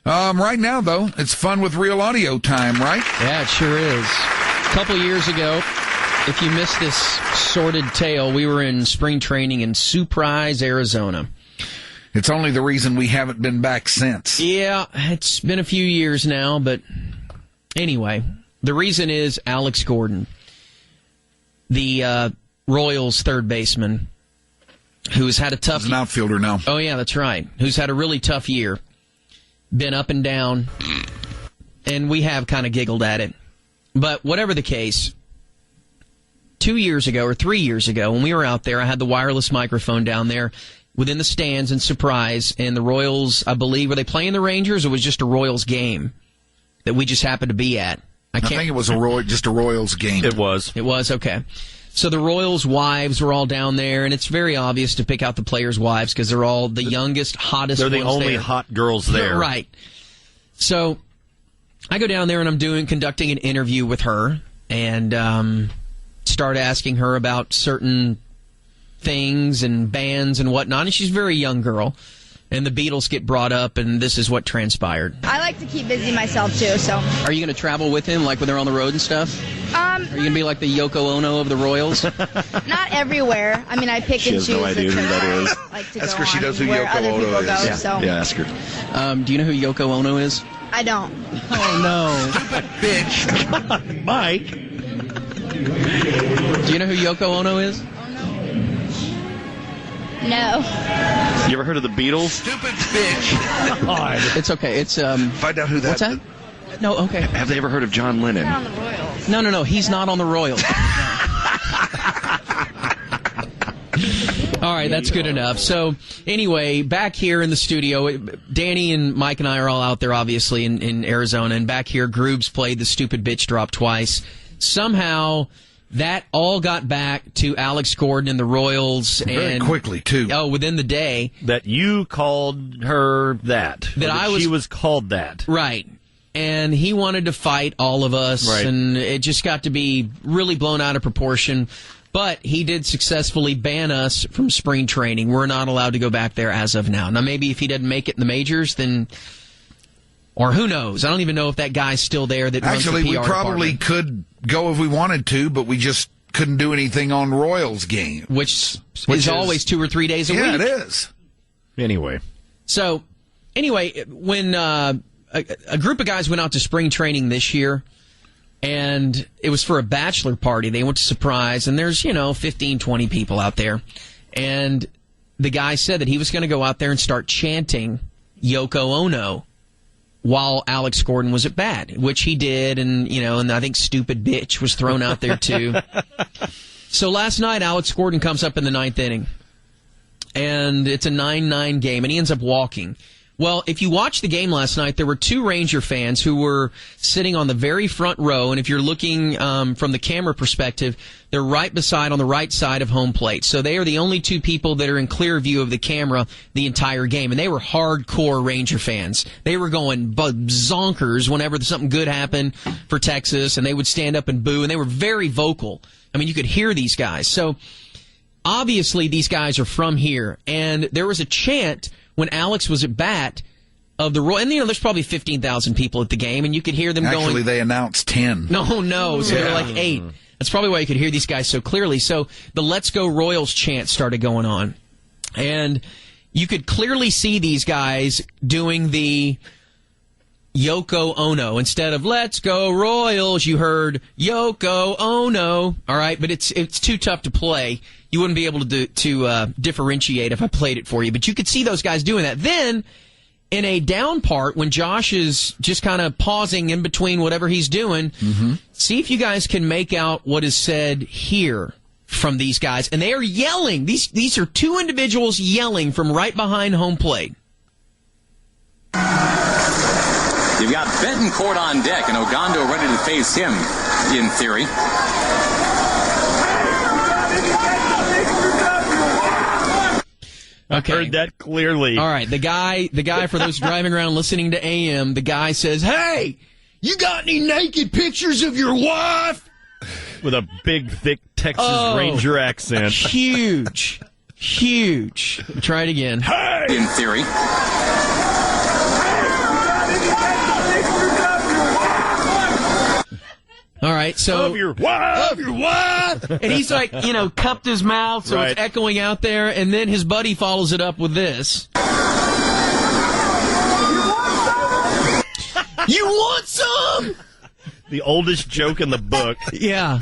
Right now, though, it's fun with real audio time, right? Yeah, it sure is. A couple years ago, if you missed this sordid tale, we were in spring training in Surprise, Arizona. It's only the reason we haven't been back since. Yeah, it's been a few years now, but anyway, the reason is Alex Gordon, the Royals third baseman, who's had a tough... He's an outfielder now. Oh, yeah, that's right. Who's had a really tough year. Been up and down, and we have kind of giggled at it. But whatever the case, 2 years ago or 3 years ago, when we were out there, I had the wireless microphone down there within the stands in Surprise, and the Royals, I believe, were they playing the Rangers, or was it just a Royals game that we just happened to be at? I think it was just a Royals game. It was. It was, okay. So the Royals' wives were all down there, and it's very obvious to pick out the players' wives because they're all the youngest, hottest ones there. They're the only hot girls there. Right. So I go down there, and I'm conducting an interview with her, and start asking her about certain things and bands and whatnot, and she's a very young girl. And the Beatles get brought up, and this is what transpired. I like to keep busy myself, too, so... Are you going to travel with him, like when they're on the road and stuff? Are you going to be like the Yoko Ono of the Royals? Not everywhere. I mean, I pick and choose. She has no idea who that is. Like to That's go because she knows who where Yoko other Ono people is. go, Yeah, so... yeah, ask her. Do you know who Yoko Ono is? I don't. Oh, no. Stupid bitch. Come on, Mike. Do you know who Yoko Ono is? No. You ever heard of the Beatles? Stupid bitch. God. It's okay. It's Find out who that what's that? No, okay. Have they ever heard of John Lennon? On the Royals. No. He's not on the Royals. All right, that's good enough. So, anyway, back here in the studio, Danny and Mike and I are all out there, obviously, in Arizona. And back here, Groobs played the stupid bitch drop twice. Somehow, that all got back to Alex Gordon and the Royals. Very quickly, too. Oh, within the day. That you called her that. She was called that. Right. And he wanted to fight all of us. Right. And it just got to be really blown out of proportion. But he did successfully ban us from spring training. We're not allowed to go back there as of now. Now, maybe if he doesn't make it in the majors, then... Or who knows? I don't even know if that guy's still there that runs the PR Actually, we probably department. could go if we wanted to, but we just couldn't do anything on Royals game. Which is always 2 or 3 days a week. Yeah, it is. Anyway. So, anyway, when a group of guys went out to spring training this year, and it was for a bachelor party. They went to Surprise, and there's, 15, 20 people out there. And the guy said that he was going to go out there and start chanting Yoko Ono while Alex Gordon was at bat, which he did, and I think stupid bitch was thrown out there too. So last night, Alex Gordon comes up in the 9th inning, and it's a 9-9 game, and he ends up walking. Well, if you watched the game last night, there were 2 Ranger fans who were sitting on the very front row, and if you're looking from the camera perspective, they're right beside on the right side of home plate. So they are the only 2 people that are in clear view of the camera the entire game, and they were hardcore Ranger fans. They were going zonkers whenever something good happened for Texas, and they would stand up and boo, and they were very vocal. I mean, you could hear these guys. So obviously these guys are from here, and there was a chant when Alex was at bat of the Royal, and there's probably 15,000 people at the game, and you could hear them going. Actually, they announced 10. No, so they were like 8. That's probably why you could hear these guys so clearly. So the Let's Go Royals chant started going on, and you could clearly see these guys doing the Yoko Ono. Instead of Let's Go Royals, you heard Yoko Ono. All right, but it's too tough to play. You wouldn't be able to differentiate if I played it for you. But you could see those guys doing that. Then, in a down part, when Josh is just kind of pausing in between whatever he's doing, see if you guys can make out what is said here from these guys. And they are yelling. These are 2 individuals yelling from right behind home plate. You've got Betancourt on deck and Ogando ready to face him, in theory. Okay. Heard that clearly. All right, the guy for those driving around listening to AM, the guy says, "Hey, you got any naked pictures of your wife?" With a big, thick Texas Ranger accent. Huge. Try it again. Hey! In theory. All right, so of your what? Of your what? And he's like, cupped his mouth, so it's echoing out there. And then his buddy follows it up with this. You want some? The oldest joke in the book. Yeah.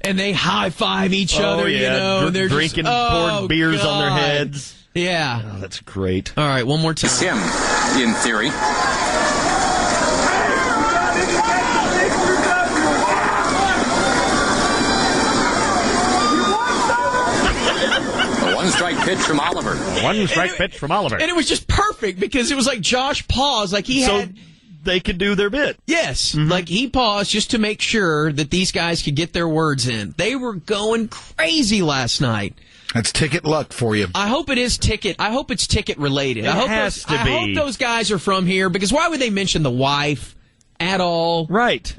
And they high-five each other, and they're drinking poured beers on their heads. Yeah. Oh, that's great. All right, one more time. It's him, in theory. A one-strike pitch from Oliver. Pitch from Oliver. And it was just perfect because it was like Josh paused, like he had... they could do their bit. Yes. Mm-hmm. Like he paused just to make sure that these guys could get their words in. They were going crazy last night. That's ticket luck for you. I hope it is ticket. I hope it's ticket related. It has to be. I hope those guys are from here because why would they mention the wife at all? Right.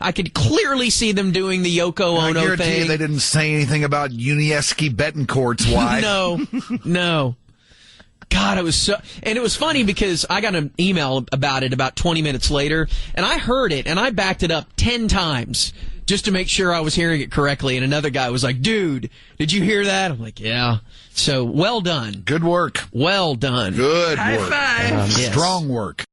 I could clearly see them doing the Yoko Ono thing. I guarantee you they didn't say anything about Unieski Betancourt's wife. No. God, it was so... And it was funny because I got an email about it about 20 minutes later, and I heard it, and I backed it up 10 times just to make sure I was hearing it correctly, and another guy was like, dude, did you hear that? I'm like, yeah. So, well done. Good work. Well done. Good High work. five. Strong work.